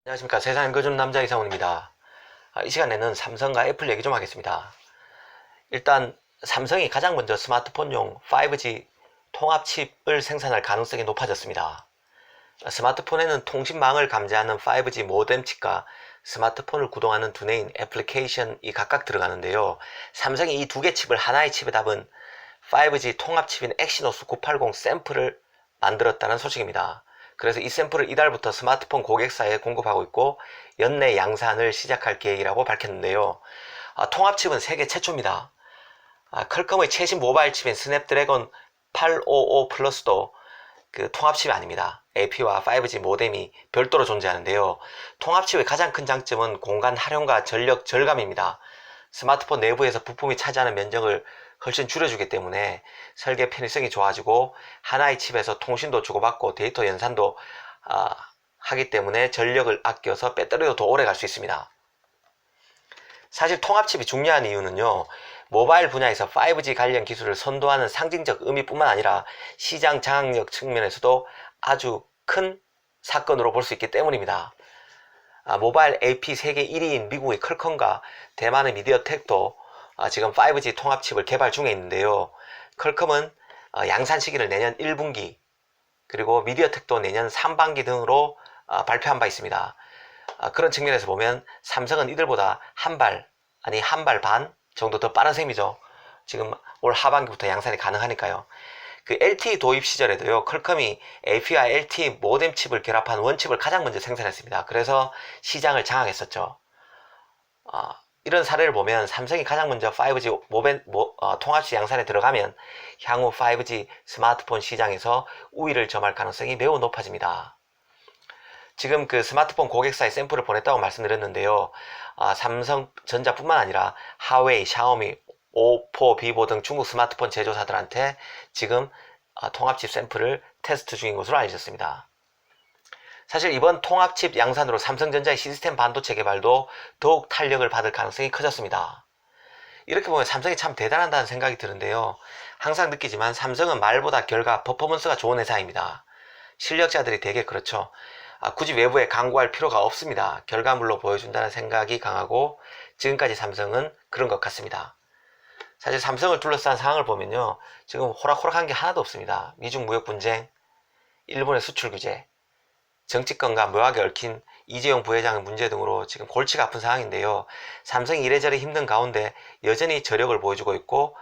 안녕하십니까. 세상 읽어주는 남자 이상훈입니다. 이 시간에는 삼성과 애플 얘기 좀 하겠습니다. 일단 삼성이 가장 먼저 스마트폰용 5G 통합칩을 생산할 가능성이 높아졌습니다. 스마트폰에는 통신망을 감지하는 5G 모뎀 칩과 스마트폰을 구동하는 두뇌인 애플리케이션이 각각 들어가는데요. 삼성이 이 두 개 칩을 하나의 칩에 담은 5G 통합칩인 엑시노스 980 샘플을 만들었다는 소식입니다. 그래서 이 샘플을 이달부터 스마트폰 고객사에 공급하고 있고 연내 양산을 시작할 계획이라고 밝혔는데요. 통합칩은 세계 최초입니다. 퀄컴의 최신 모바일 칩인 스냅드래곤 855 플러스도 그 통합칩이 아닙니다. AP와 5G 모뎀이 별도로 존재하는데요. 통합칩의 가장 큰 장점은 공간 활용과 전력 절감입니다. 스마트폰 내부에서 부품이 차지하는 면적을 훨씬 줄여주기 때문에 설계 편의성이 좋아지고 하나의 칩에서 통신도 주고받고 데이터 연산도 하기 때문에 전력을 아껴서 배터리도 더 오래 갈 수 있습니다. 사실 통합칩이 중요한 이유는요, 모바일 분야에서 5G 관련 기술을 선도하는 상징적 의미뿐만 아니라 시장 장악력 측면에서도 아주 큰 사건으로 볼 수 있기 때문입니다. 모바일 AP 세계 1위인 미국의 퀄컴과 대만의 미디어텍도 지금 5G 통합칩을 개발 중에 있는데요. 퀄컴은 양산 시기를 내년 1분기, 그리고 미디어텍도 내년 3반기 등으로 발표한 바 있습니다. 그런 측면에서 보면 삼성은 이들보다 한 발 반 정도 더 빠른 셈이죠. 지금 올 하반기부터 양산이 가능하니까요. 그 LTE 도입 시절에도요, 퀄컴이 AP와 LTE 모뎀 칩을 결합한 원칩을 가장 먼저 생산했습니다. 그래서 시장을 장악했었죠. 이런 사례를 보면 삼성이 가장 먼저 5G 통합식 양산에 들어가면 향후 5G 스마트폰 시장에서 우위를 점할 가능성이 매우 높아집니다. 지금 그 스마트폰 고객사에 샘플을 보냈다고 말씀드렸는데요. 삼성전자뿐만 아니라 하웨이, 샤오미, 오포, 비보 등 중국 스마트폰 제조사들한테 지금 통합칩 샘플을 테스트 중인 것으로 알려졌습니다. 사실 이번 통합칩 양산으로 삼성전자의 시스템 반도체 개발도 더욱 탄력을 받을 가능성이 커졌습니다. 이렇게 보면 삼성이 참 대단하다는 생각이 드는데요. 항상 느끼지만 삼성은 말보다 결과, 퍼포먼스가 좋은 회사입니다. 실력자들이 되게 그렇죠. 굳이 외부에 광고할 필요가 없습니다. 결과물로 보여준다는 생각이 강하고 지금까지 삼성은 그런 것 같습니다. 사실 삼성을 둘러싼 상황을 보면요, 지금 호락호락한 게 하나도 없습니다. 미중 무역 분쟁, 일본의 수출 규제, 정치권과 묘하게 얽힌 이재용 부회장의 문제 등으로 지금 골치가 아픈 상황인데요. 삼성이 이래저래 힘든 가운데 여전히 저력을 보여주고 있고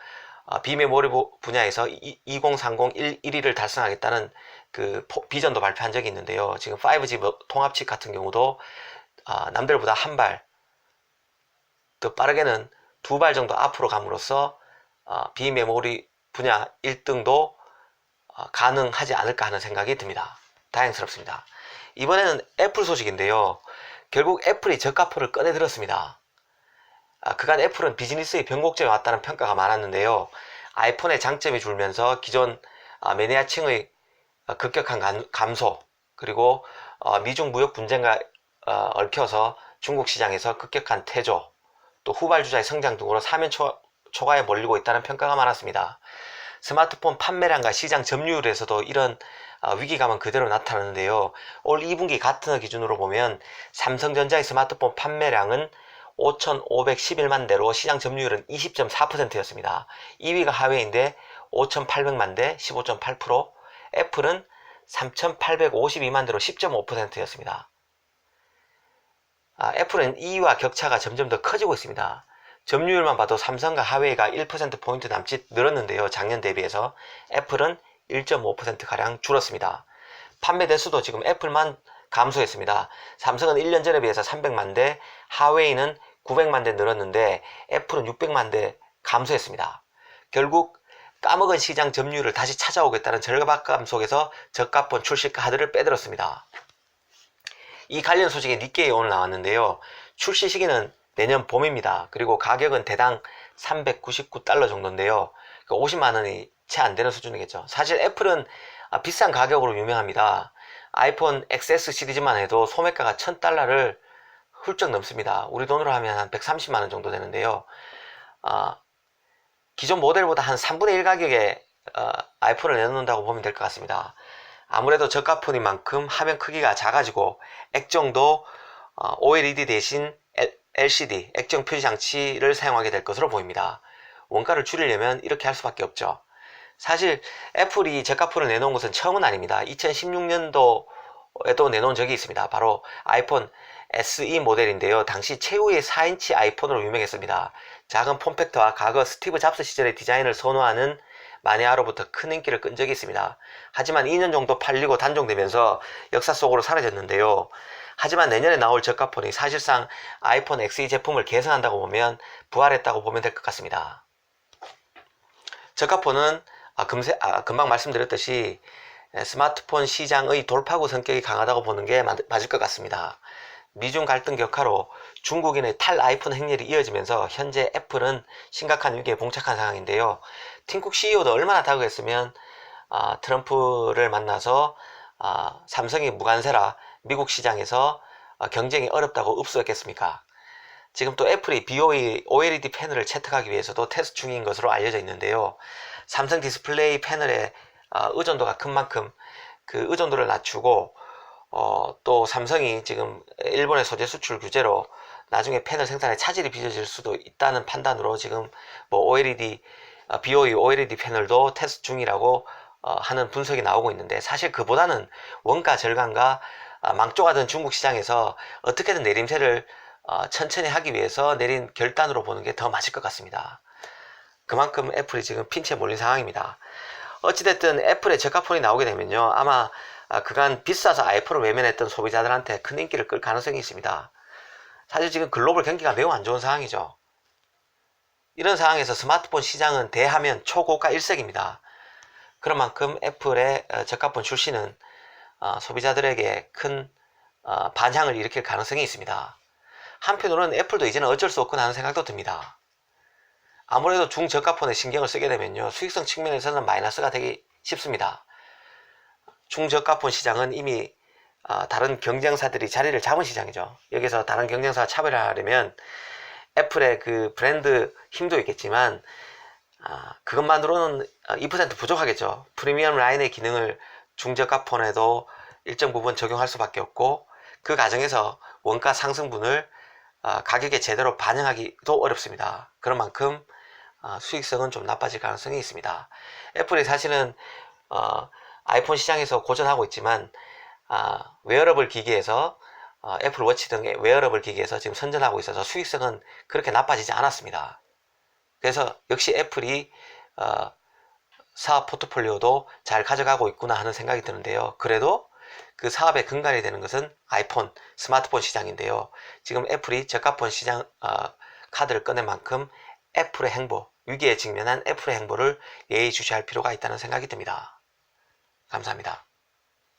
비메모리 분야에서 2030 1위를 달성하겠다는 그 비전도 발표한 적이 있는데요. 지금 5G 통합칩 같은 경우도 남들보다 한 발 더 빠르게는 두 발 정도 앞으로 감으로써 비메모리 분야 1등도 가능하지 않을까 하는 생각이 듭니다. 다행스럽습니다. 이번에는 애플 소식인데요. 결국 애플이 저가포를 꺼내들었습니다. 그간 애플은 비즈니스의 변곡점에 왔다는 평가가 많았는데요. 아이폰의 장점이 줄면서 기존 매니아층의 급격한 감소, 그리고 미중 무역 분쟁과 얽혀서 중국 시장에서 급격한 퇴조, 또 후발주자의 성장 등으로 사면 초과에 몰리고 있다는 평가가 많았습니다. 스마트폰 판매량과 시장 점유율에서도 이런 위기감은 그대로 나타나는데요. 올 2분기 가트너 기준으로 보면 삼성전자의 스마트폰 판매량은 5,511만 대로 시장 점유율은 20.4%였습니다. 2위가 하웨이인데 5,800만 대 15.8%, 애플은 3,852만 대로 10.5%였습니다. 애플은 2위와 격차가 점점 더 커지고 있습니다. 점유율만 봐도 삼성과 하웨이가 1%포인트 남짓 늘었는데요. 작년 대비해서 애플은 1.5%가량 줄었습니다. 판매 대수도 지금 애플만 감소했습니다. 삼성은 1년 전에 비해서 300만 대, 하웨이는 900만 대 늘었는데 애플은 600만 대 감소했습니다. 결국 까먹은 시장 점유율을 다시 찾아오겠다는 절박감 속에서 저가폰 출시 카드를 빼들었습니다. 이 관련 소식이 니케이에 오늘 나왔는데요. 출시 시기는 내년 봄입니다. 그리고 가격은 대당 399달러 정도인데요. 50만원이 채 안 되는 수준이겠죠. 사실 애플은 비싼 가격으로 유명합니다. 아이폰 XS 시리즈만 해도 소매가가 1000달러를 훌쩍 넘습니다. 우리 돈으로 하면 한 130만원 정도 되는데요. 기존 모델보다 한 3분의 1 가격에 아이폰을 내놓는다고 보면 될 것 같습니다. 아무래도 저가폰인 만큼 화면 크기가 작아지고 액정도 OLED 대신 LCD 액정 표시 장치를 사용하게 될 것으로 보입니다. 원가를 줄이려면 이렇게 할 수밖에 없죠. 사실 애플이 저가폰을 내놓은 것은 처음은 아닙니다. 2016년도에도 내놓은 적이 있습니다. 바로 아이폰 SE 모델인데요. 당시 최후의 4인치 아이폰으로 유명했습니다. 작은 폼팩터와 과거 스티브 잡스 시절의 디자인을 선호하는 마니아로부터 큰 인기를 끈 적이 있습니다. 하지만 2년 정도 팔리고 단종되면서 역사 속으로 사라졌는데요. 하지만 내년에 나올 저가폰이 사실상 아이폰 XE 제품을 계승한다고 보면 부활했다고 보면 될 것 같습니다. 저가폰은 금방 말씀드렸듯이 스마트폰 시장의 돌파구 성격이 강하다고 보는 게 맞을 것 같습니다. 미중 갈등 격화로 중국인의 탈 아이폰 행렬이 이어지면서 현재 애플은 심각한 위기에 봉착한 상황인데요. 팀쿡 CEO도 얼마나 다급했으면 트럼프를 만나서 삼성이 무관세라 미국 시장에서 경쟁이 어렵다고 읍소했겠습니까? 지금 또 애플이 BOE OLED 패널을 채택하기 위해서도 테스트 중인 것으로 알려져 있는데요. 삼성 디스플레이 패널의 의존도가 큰 만큼 그 의존도를 낮추고 또 삼성이 지금 일본의 소재 수출 규제로 나중에 패널 생산에 차질이 빚어질 수도 있다는 판단으로 지금 뭐 OLED BOE OLED 패널도 테스트 중이라고 하는 분석이 나오고 있는데, 사실 그보다는 원가 절감과 망조가던 중국 시장에서 어떻게든 내림세를 천천히 하기 위해서 내린 결단으로 보는 게 더 맞을 것 같습니다. 그만큼 애플이 지금 핀치에 몰린 상황입니다. 어찌됐든 애플의 저가폰이 나오게 되면요, 아마 그간 비싸서 아이폰을 외면했던 소비자들한테 큰 인기를 끌 가능성이 있습니다. 사실 지금 글로벌 경기가 매우 안 좋은 상황이죠. 이런 상황에서 스마트폰 시장은 대하면 초고가 일색입니다. 그런 만큼 애플의 저가폰 출시는 소비자들에게 큰 반향을 일으킬 가능성이 있습니다. 한편으로는 애플도 이제는 어쩔 수 없구나 하는 생각도 듭니다. 아무래도 중저가폰에 신경을 쓰게 되면요, 수익성 측면에서는 마이너스가 되기 쉽습니다. 중저가폰 시장은 이미 다른 경쟁사들이 자리를 잡은 시장이죠. 여기서 다른 경쟁사와 차별화하려면 애플의 그 브랜드 힘도 있겠지만 그것만으로는 2% 부족하겠죠. 프리미엄 라인의 기능을 중저가폰에도 일정 부분 적용할 수밖에 없고, 그 과정에서 원가 상승분을 가격에 제대로 반영하기도 어렵습니다. 그런 만큼 수익성은 좀 나빠질 가능성이 있습니다. 애플이 사실은 아이폰 시장에서 고전하고 있지만 웨어러블 기기에서 애플 워치 등의 웨어러블 기기에서 지금 선전하고 있어서 수익성은 그렇게 나빠지지 않았습니다. 그래서 역시 애플이 사업 포트폴리오도 잘 가져가고 있구나 하는 생각이 드는데요. 그래도 그 사업의 근간이 되는 것은 아이폰, 스마트폰 시장인데요. 지금 애플이 저가폰 시장 카드를 꺼낸 만큼 애플의 행보, 위기에 직면한 애플의 행보를 예의주시할 필요가 있다는 생각이 듭니다. 감사합니다.